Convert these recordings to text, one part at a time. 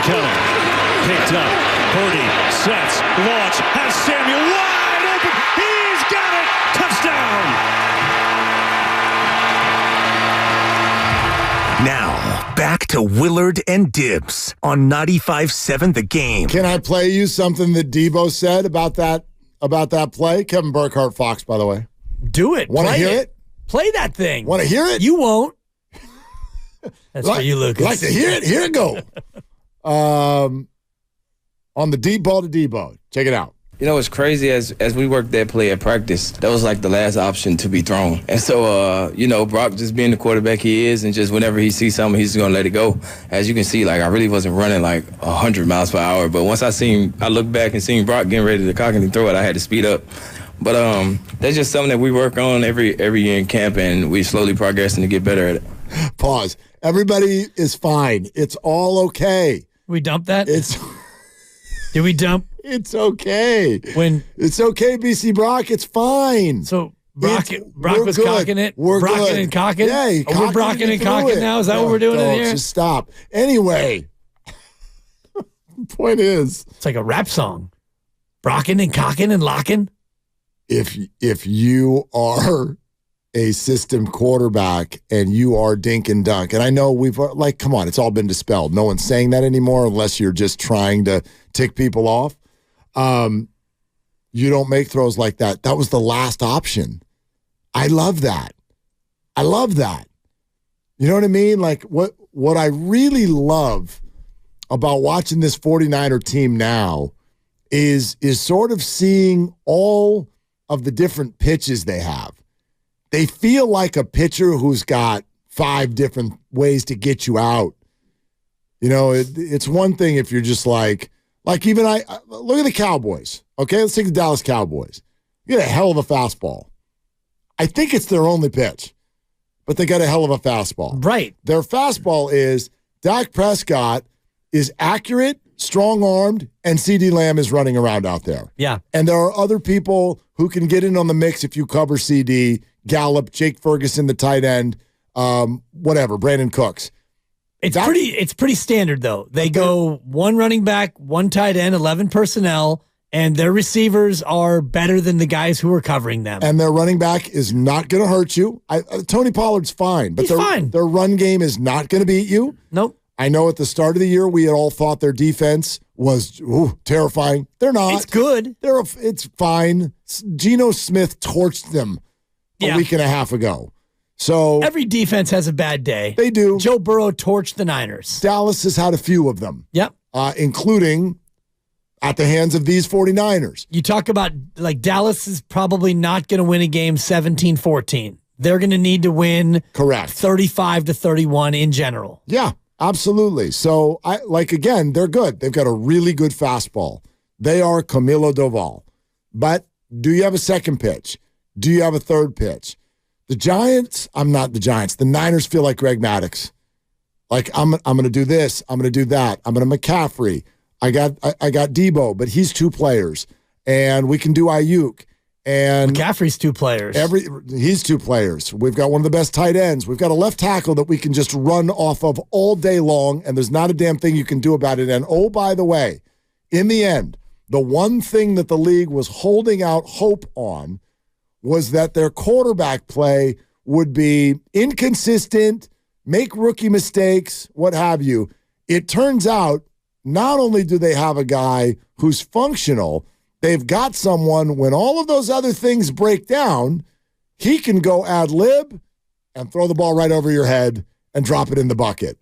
coming. Picked up. Purdy sets. Launch. Has Samuel wide open. He's got it. Touchdown. Now, back to Willard and Dibs on 95.7 The Game. Can I play you something that Debo said about that play? Kevin Burkhardt Fox, by the way. Do it. Want to hear it? Play that thing. Want to hear it? You won't. That's for you, Lucas. Like to hear it? Here it go. On the deep ball to Debo. Check it out. You know, it's crazy as we worked that play at practice, that was like the last option to be thrown. And so, Brock just being the quarterback he is, and just whenever he sees something, he's going to let it go. As you can see, like, I really wasn't running like 100 miles per hour. But once I looked back and seen Brock getting ready to cock and throw it, I had to speed up. But that's just something that we work on every year in camp, and we slowly progressing to get better at it. Pause. Everybody is fine. It's all okay. We dumped that? Did we dump? It's okay. It's okay, BC Brock. It's fine. So Brock was good. cocking it? We're Brocking good. and cocking? Yeah, we're brocking and cocking now? Is that what we're doing in here? Just stop. Anyway, point is, it's like a rap song. Brocking and cocking and locking. If you are a system quarterback and you are dink and dunk, and I know come on, it's all been dispelled. No one's saying that anymore unless you're just trying to tick people off. You don't make throws like that. That was the last option. I love that. You know what I mean? Like what I really love about watching this 49er team now is sort of seeing all of the different pitches they have. They feel like a pitcher who's got 5 different ways to get you out. You know, it's one thing if you're just like even I look at the Cowboys. Okay, let's take the Dallas Cowboys. You got a hell of a fastball. I think it's their only pitch, but they got a hell of a fastball. Right. Their fastball is Dak Prescott is accurate, strong-armed, and CeeDee Lamb is running around out there. Yeah. And there are other people who can get in on the mix if you cover CD, Gallup, Jake Ferguson, the tight end, Brandon Cooks. It's pretty standard, though. They go 1 running back, 1 tight end, 11 personnel, and their receivers are better than the guys who are covering them. And their running back is not going to hurt you. Tony Pollard's fine, but their run game is not going to beat you. Nope. I know at the start of the year we had all thought their defense was terrifying. They're not. It's good. It's fine. Geno Smith torched them a week and a half ago. So every defense has a bad day. They do. Joe Burrow torched the Niners. Dallas has had a few of them. Yep. Including at the hands of these 49ers. You talk about, like, Dallas is probably not going to win a game 17-14. They're going to need to win 35-31 in general. Yeah, absolutely. So, again, they're good. They've got a really good fastball. They are Camilo Doval. But do you have a second pitch? Do you have a third pitch? The Niners feel like Greg Maddux. Like, I'm going to do this. I'm going to do that. I'm going to McCaffrey. I got Debo, but he's 2 players. And we can do Ayuk. And McCaffrey's 2 players. He's 2 players. We've got one of the best tight ends. We've got a left tackle that we can just run off of all day long, and there's not a damn thing you can do about it. And, oh, by the way, in the end, the one thing that the league was holding out hope on was that their quarterback play would be inconsistent, make rookie mistakes, what have you. It turns out not only do they have a guy who's functional, they've got someone, when all of those other things break down, he can go ad lib and throw the ball right over your head and drop it in the bucket.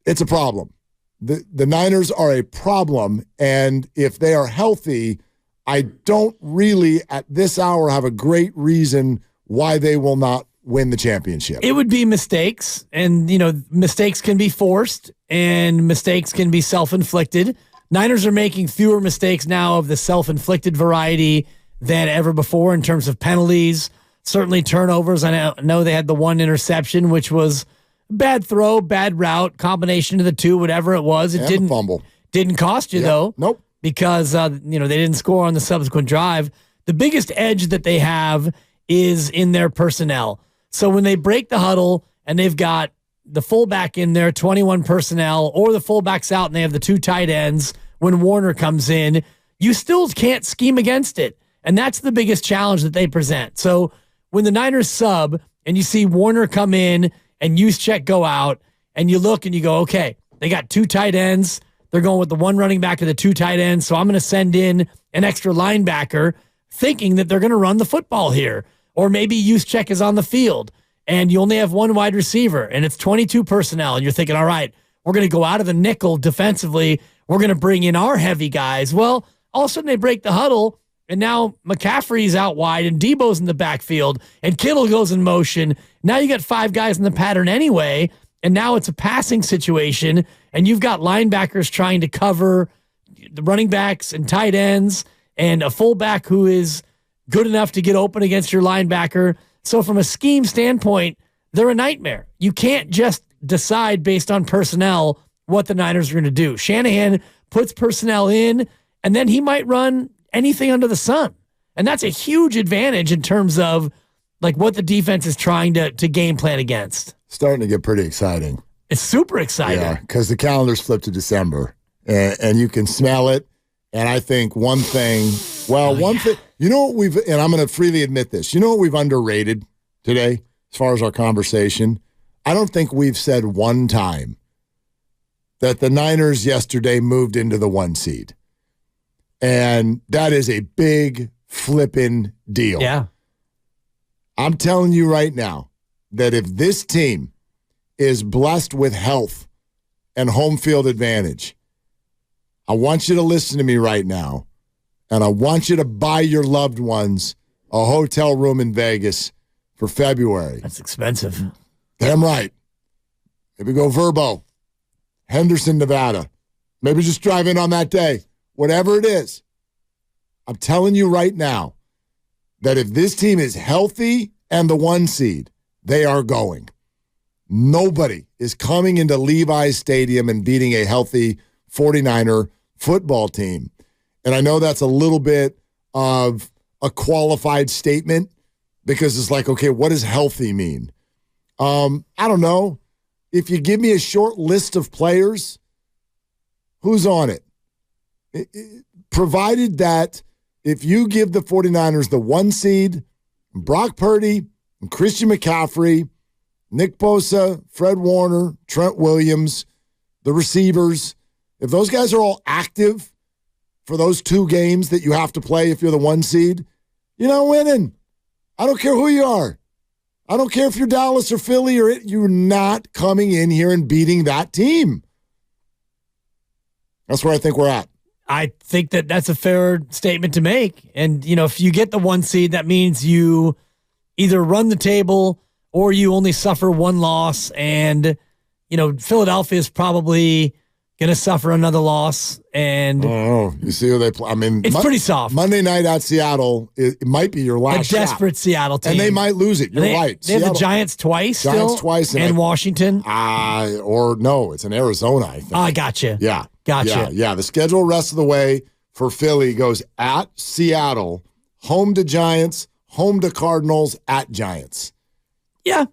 It's a problem. The Niners are a problem, and if they are healthy, I don't really, at this hour, have a great reason why they will not win the championship. It would be mistakes, and, mistakes can be forced, and mistakes can be self-inflicted. Niners are making fewer mistakes now of the self-inflicted variety than ever before in terms of penalties, certainly turnovers. I know they had the 1 interception, which was bad throw, bad route, combination of the 2, whatever it was. It didn't fumble. Didn't cost you, though. Nope. Because, they didn't score on the subsequent drive. The biggest edge that they have is in their personnel. So when they break the huddle and they've got the fullback in there, 21 personnel, or the fullback's out and they have the 2 tight ends when Warner comes in, you still can't scheme against it. And that's the biggest challenge that they present. So when the Niners sub and you see Warner come in and Juszczyk go out, and you look and you go, okay, they got 2 tight ends. They're going with the 1 running back and the 2 tight ends. So I'm going to send in an extra linebacker thinking that they're going to run the football here. Or maybe Juszczyk is on the field and you only have 1 wide receiver and it's 22 personnel. And you're thinking, all right, we're going to go out of the nickel defensively. We're going to bring in our heavy guys. Well, all of a sudden they break the huddle and now McCaffrey's out wide and Debo's in the backfield and Kittle goes in motion. Now you got 5 guys in the pattern anyway. And now it's a passing situation, and you've got linebackers trying to cover the running backs and tight ends and a fullback who is good enough to get open against your linebacker. So from a scheme standpoint, they're a nightmare. You can't just decide based on personnel what the Niners are going to do. Shanahan puts personnel in, and then he might run anything under the sun. And that's a huge advantage in terms of like what the defense is trying to game plan against. Starting to get pretty exciting. It's super exciting. Yeah, because the calendar's flipped to December, and you can smell it. And I think one thing, thing, you know what and I'm going to freely admit this, you know what we've underrated today as far as our conversation? I don't think we've said one time that the Niners yesterday moved into the 1 seed. And that is a big flipping deal. Yeah. I'm telling you right now that if this team is blessed with health and home field advantage, I want you to listen to me right now, and I want you to buy your loved ones a hotel room in Vegas for February. That's expensive. Damn right. Maybe go Verbo, Henderson, Nevada. Maybe just drive in on that day. Whatever it is, I'm telling you right now that if this team is healthy and the 1 seed, they are going. Nobody is coming into Levi's Stadium and beating a healthy 49er football team. And I know that's a little bit of a qualified statement because it's like, okay, what does healthy mean? I don't know. If you give me a short list of players, who's on it? Provided that if you give the 49ers the 1 seed, Brock Purdy, and Christian McCaffrey, Nick Bosa, Fred Warner, Trent Williams, the receivers, if those guys are all active for those 2 games that you have to play if you're the 1 seed, you're not winning. I don't care who you are. I don't care if you're Dallas or Philly or you're not coming in here and beating that team. That's where I think we're at. I think that that's a fair statement to make. And, you know, if you get the 1 seed, that means you either run the table or you only suffer 1 loss. And, you know, Philadelphia is probably going to suffer another loss. And oh, you see who they play. I mean, it's pretty soft. Monday night at Seattle, it might be your last shot. A desperate Seattle team. And they might lose it. You're right. They have the Giants twice and Washington. Or no, it's in Arizona, I think. I gotcha. Yeah. Gotcha. Yeah. The schedule rest of the way for Philly goes at Seattle, home to Giants, home to Cardinals, at Giants. Yeah.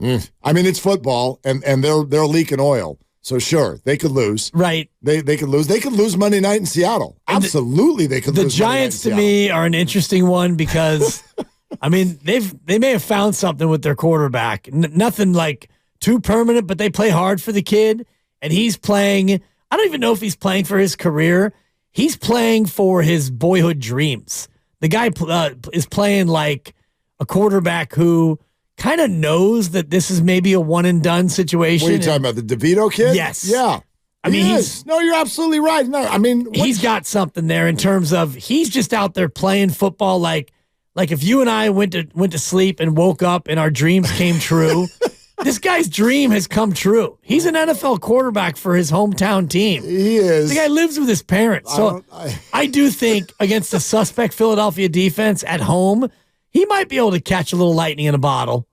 I mean, it's football, and they're leaking oil. So sure, they could lose. Right. They could lose. They could lose Monday night in Seattle. Absolutely, they could lose. The Giants to me are an interesting one because I mean, they may have found something with their quarterback. Nothing like too permanent, but they play hard for the kid, and he's playing. I don't even know if he's playing for his career. He's playing for his boyhood dreams. The guy is playing like a quarterback who kind of knows that this is maybe a one and done situation. What are you talking about? The DeVito kid? Yes. Yeah. I mean, no, you're absolutely right. No, I mean, he's got something there in terms of he's just out there playing football. Like if you and I went to sleep and woke up and our dreams came true, this guy's dream has come true. He's an NFL quarterback for his hometown team. He is. The guy lives with his parents. So I do think against a suspect Philadelphia defense at home, he might be able to catch a little lightning in a bottle.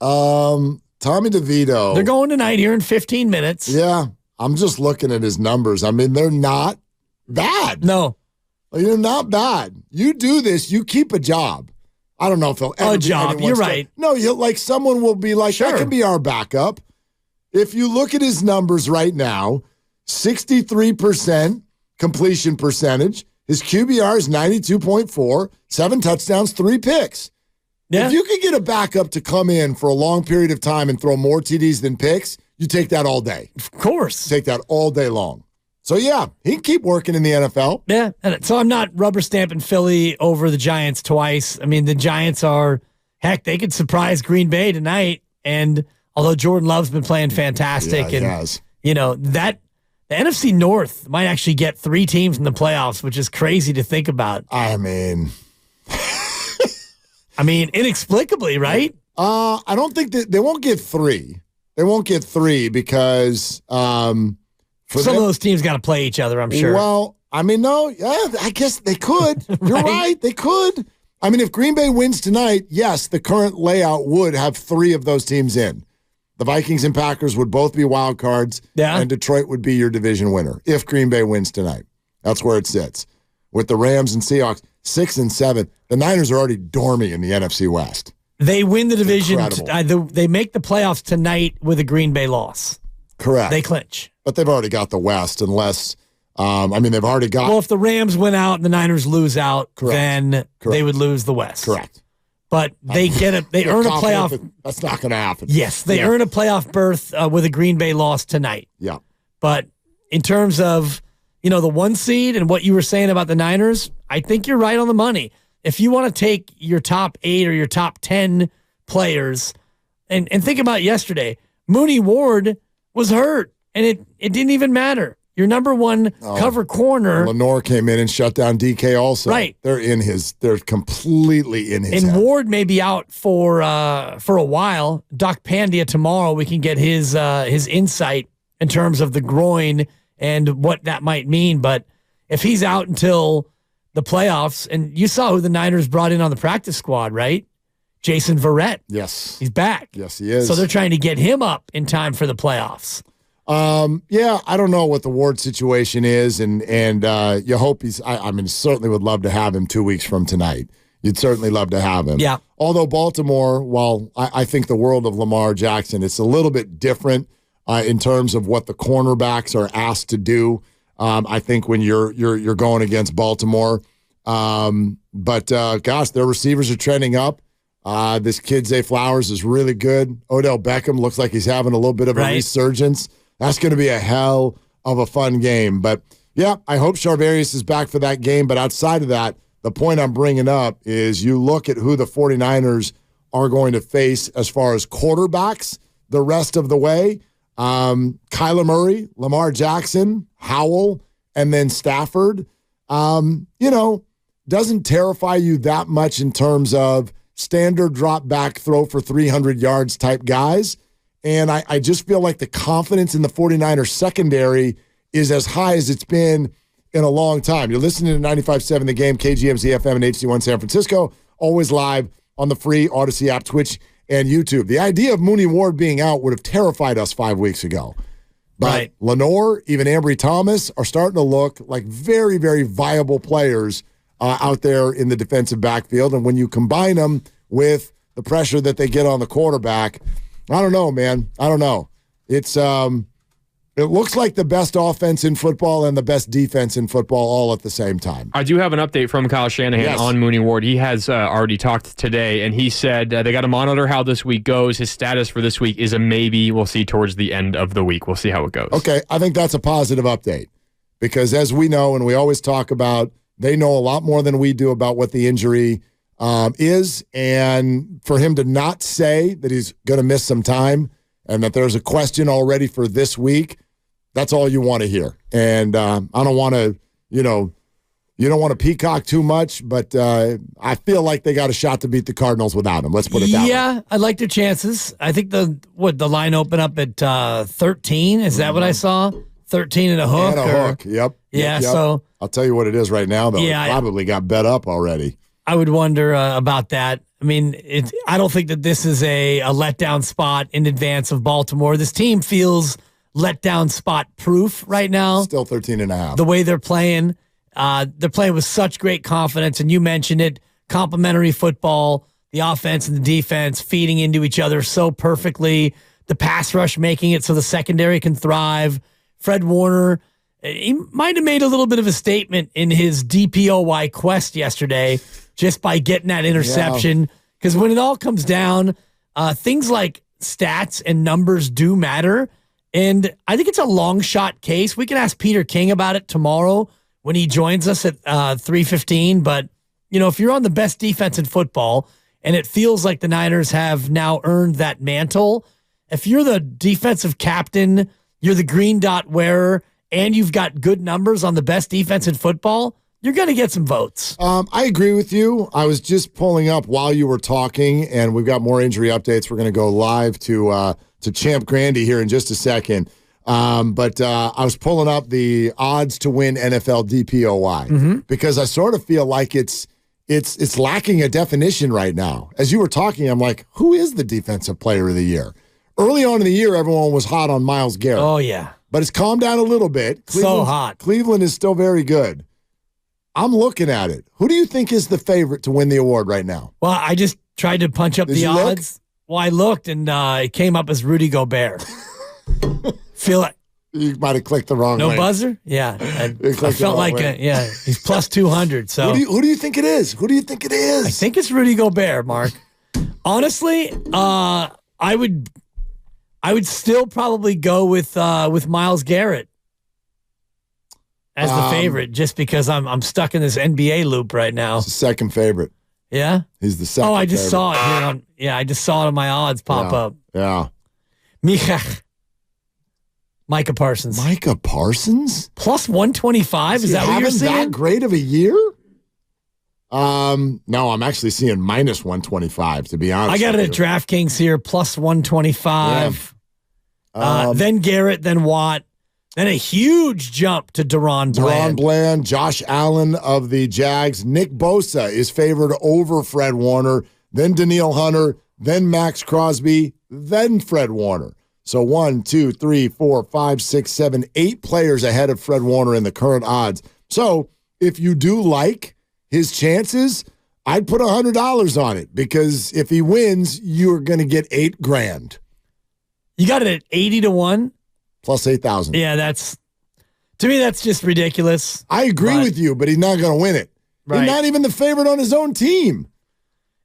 Tommy DeVito. They're going tonight here in 15 minutes. Yeah. I'm just looking at his numbers. I mean, they're not bad. No. They're not bad. You do this, you keep a job. I don't know if he'll ever a job. You're right. No, like someone will be like, sure, that can be our backup. If you look at his numbers right now, 63% completion percentage. His QBR is 92.4, 7 touchdowns, 3 picks. Yeah. If you could get a backup to come in for a long period of time and throw more TDs than picks, you take that all day. Of course. Take that all day long. So, yeah, he can keep working in the NFL. Yeah. So I'm not rubber stamping Philly over the Giants twice. I mean, the Giants are, heck, they could surprise Green Bay tonight. And although Jordan Love's been playing fantastic, Yeah, he and has. The NFC North might actually get 3 teams in the playoffs, which is crazy to think about. I mean, inexplicably, right? I don't think that they won't get 3. They won't get 3 because Some of those teams got to play each other, I'm sure. Well, no, yeah, I guess they could. You're right, they could. I mean, if Green Bay wins tonight, yes, the current layout would have 3 of those teams in. The Vikings and Packers would both be wild cards, and Detroit would be your division winner if Green Bay wins tonight. That's where it sits. With the Rams and Seahawks, 6 and 7, the Niners are already dormy in the NFC West. They win the division. They make the playoffs tonight with a Green Bay loss. Correct. They clinch. But they've already got the West unless, they've already got. Well, if the Rams win out and the Niners lose out, then they would lose the West. Correct. But they earn a playoff. That's not going to happen. Yes, they earn a playoff berth with a Green Bay loss tonight. Yeah. But in terms of, the 1 seed and what you were saying about the Niners, I think you're right on the money. If you want to take your top 8 or your top 10 players and think about yesterday, Mooney Ward was hurt and it didn't even matter. Your number 1 cover corner. Lenore came in and shut down DK also. Right. They're completely in his And head. Ward may be out for a while. Doc Pandia tomorrow, we can get his insight in terms of the groin and what that might mean. But if he's out until the playoffs, and you saw who the Niners brought in on the practice squad, right? Jason Verrett. Yes. He's back. Yes, he is. So they're trying to get him up in time for the playoffs. I don't know what the Ward situation is, and you hope he's. Certainly would love to have him 2 weeks from tonight. You'd certainly love to have him. Yeah. Although Baltimore, while I think the world of Lamar Jackson, it's a little bit different in terms of what the cornerbacks are asked to do. I think when you're going against Baltimore, but their receivers are trending up. This kid Zay Flowers is really good. Odell Beckham looks like he's having a little bit of a resurgence. That's going to be a hell of a fun game. But, yeah, I hope Charvarius is back for that game. But outside of that, the point I'm bringing up is you look at who the 49ers are going to face as far as quarterbacks the rest of the way. Kyler Murray, Lamar Jackson, Howell, and then Stafford. Doesn't terrify you that much in terms of standard drop back, throw for 300 yards type guys. And I just feel like the confidence in the 49ers secondary is as high as it's been in a long time. You're listening to 95.7 The Game, KGMZ FM and HD1 San Francisco, always live on the free Odyssey app, Twitch, and YouTube. The idea of Mooney Ward being out would have terrified us 5 weeks ago. But Lenore, even Ambry Thomas are starting to look like very, very viable players out there in the defensive backfield. And when you combine them with the pressure that they get on the quarterback, I don't know, man. I don't know. It's it looks like the best offense in football and the best defense in football all at the same time. I do have an update from Kyle Shanahan on Mooney Ward. He has already talked today, and he said they got to monitor how this week goes. His status for this week is a maybe. We'll see towards the end of the week. We'll see how it goes. Okay, I think that's a positive update because as we know, and we always talk about, they know a lot more than we do about what the injury is, and for him to not say that he's going to miss some time and that there's a question already for this week, that's all you want to hear. And I don't want to, you don't want to peacock too much, but I feel like they got a shot to beat the Cardinals without him. Let's put it that way. Yeah, I like their chances. I think the line opened up at 13. Is that what I saw? 13 and a hook. And a hook, yep. Yeah, yep. so. I'll tell you what it is right now, though. Yeah, it probably got bet up already. I would wonder about that. I mean, I don't think that this is a letdown spot in advance of Baltimore. This team feels letdown spot proof right now. Still 13 and a half. The way they're playing with such great confidence. And you mentioned it, complementary football, the offense and the defense feeding into each other so perfectly. the pass rush making it so the secondary can thrive. Fred Warner, he might have made a little bit of a statement in his DPOY quest yesterday just by getting that interception. Because when it all comes down, things like stats and numbers do matter. And I think it's a long shot case. We can ask Peter King about it tomorrow when he joins us at 3:15. But, if you're on the best defense in football and it feels like the Niners have now earned that mantle, if you're the defensive captain, you're the green dot wearer, and you've got good numbers on the best defense in football, you're going to get some votes. I agree with you. I was just pulling up while you were talking, and we've got more injury updates. We're going to go live to Champ Grandy here in just a second. But I was pulling up the odds to win NFL DPOY because I sort of feel like it's lacking a definition right now. As you were talking, I'm like, who is the defensive player of the year? Early on in the year, everyone was hot on Myles Garrett. Oh, yeah. But it's calmed down a little bit. So hot. Cleveland is still very good. I'm looking at it. Who do you think is the favorite to win the award right now? Well, I just tried to punch up the odds. Well, I looked, and it came up as Rudy Gobert. Feel like you might have clicked the wrong no link. buzzer. Yeah, I felt like he's plus 200. So who do you think it is? Who do you think it is? I think it's Rudy Gobert, Mark. Honestly, I would still probably go with Myles Garrett as the favorite, just because I'm stuck in this NBA loop right now. He's the second favorite. Yeah, he's the second. Oh, I just favorite. saw it here. I just saw it on my odds pop up. Yeah, Micah Parsons. Micah Parsons plus 125. Is that what you're seeing? That great of a year? No, I'm actually seeing minus 125. To be honest, I got it at DraftKings here, plus 125. Yeah. Then Garrett, then Watt. Then a huge jump to Deron Bland. Josh Allen of the Jags. Nick Bosa is favored over Fred Warner, then Danielle Hunter, then Max Crosby, then Fred Warner. So 1, 2, 3, 4, 5, 6, 7, 8 players ahead of Fred Warner in the current odds. So if you do like his chances, I'd put $100 on it because if he wins, you're going to get $8,000. You got it at 80 to 1? Plus 8,000. Yeah, to me, that's just ridiculous. I agree with you, but he's not going to win it. Right. He's not even the favorite on his own team.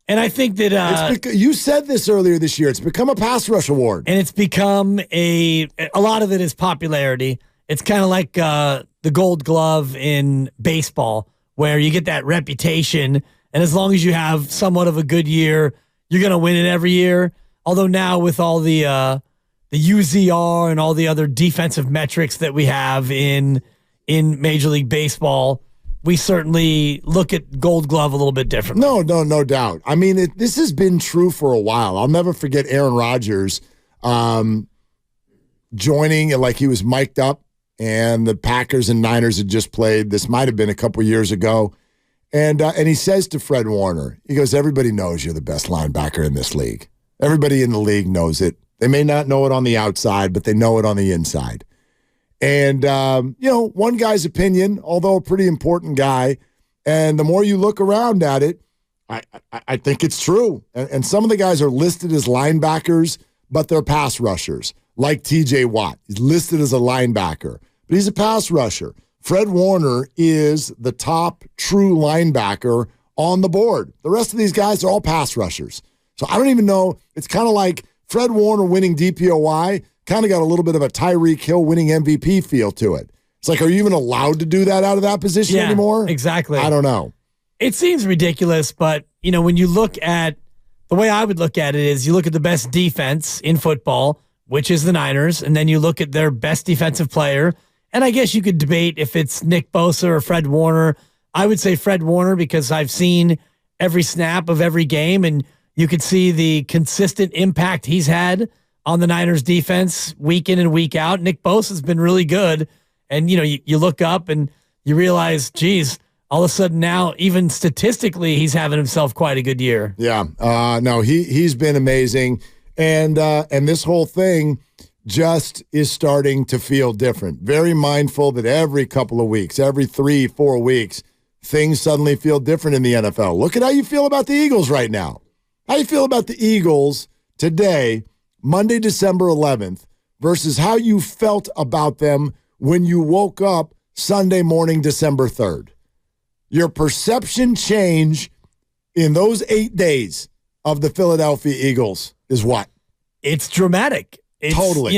And I think that you said this earlier this year. It's become a pass rush award, and it's become a lot of it is popularity. It's kind of like the Gold Glove in baseball, where you get that reputation, and as long as you have somewhat of a good year, you're going to win it every year. Although now with all the UZR and all the other defensive metrics that we have in Major League Baseball, we certainly look at Gold Glove a little bit differently. No doubt. I mean, this has been true for a while. I'll never forget Aaron Rodgers joining, like he was mic'd up, and the Packers and Niners had just played. This might have been a couple years ago. And he says to Fred Warner, he goes, everybody knows you're the best linebacker in this league. Everybody in the league knows it. They may not know it on the outside, but they know it on the inside. And, one guy's opinion, although a pretty important guy, and the more you look around at it, I think it's true. And some of the guys are listed as linebackers, but they're pass rushers, like TJ Watt. He's listed as a linebacker, but he's a pass rusher. Fred Warner is the top true linebacker on the board. The rest of these guys are all pass rushers. So I don't even know. It's kind of like Fred Warner winning DPOY kind of got a little bit of a Tyreek Hill winning MVP feel to it. It's like, are you even allowed to do that out of that position anymore? Exactly. I don't know. It seems ridiculous, but, when you look at the way I would look at it is you look at the best defense in football, which is the Niners, and then you look at their best defensive player. And I guess you could debate if it's Nick Bosa or Fred Warner. I would say Fred Warner because I've seen every snap of every game, and you could see the consistent impact he's had on the Niners defense week in and week out. Nick Bosa has been really good. And, you look up and you realize, geez, all of a sudden now, even statistically, he's having himself quite a good year. Yeah. No, he's been amazing. And this whole thing just is starting to feel different. Very mindful that every couple of weeks, every 3-4 weeks, things suddenly feel different in the NFL. Look at how you feel about the Eagles right now. How you feel about the Eagles today Monday, December 11th, versus how you felt about them when you woke up Sunday morning, December 3rd. Your perception change in those 8 days of the Philadelphia Eagles is what? It's dramatic. It's, totally.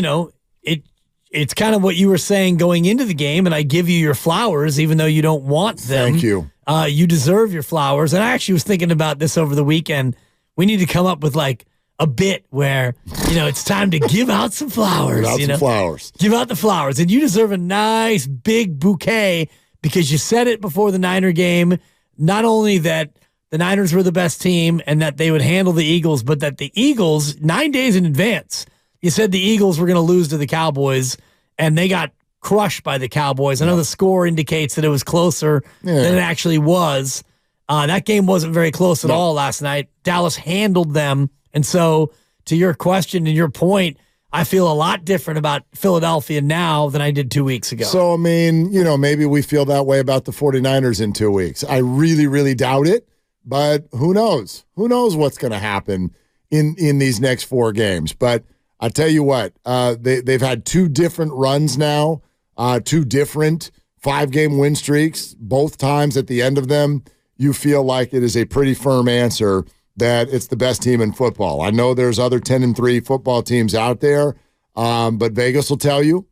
It's kind of what you were saying going into the game, and I give you your flowers, even though you don't want them. Thank you. You deserve your flowers. And I actually was thinking about this over the weekend. We need to come up with like a bit where, it's time to give out some flowers. Give out the flowers. And you deserve a nice big bouquet because you said it before the Niner game. Not only that the Niners were the best team and that they would handle the Eagles, but that the Eagles, 9 days in advance, you said the Eagles were going to lose to the Cowboys, and they got crushed by the Cowboys. I know the score indicates that it was closer than it actually was. That game wasn't very close at all last night. Dallas handled them. And so, to your question and your point, I feel a lot different about Philadelphia now than I did 2 weeks ago. So, I mean, maybe we feel that way about the 49ers in 2 weeks. I really, really doubt it, but who knows? Who knows what's going to happen in these next 4 games? But I tell you what, they've had 2 different runs now, 2 different 5-game win streaks. Both times at the end of them, you feel like it is a pretty firm answer that it's the best team in football. I know there's other 10-3 football teams out there, but Vegas will tell you,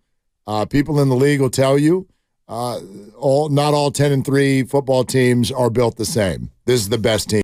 people in the league will tell you, not all 10-3 football teams are built the same. This is the best team.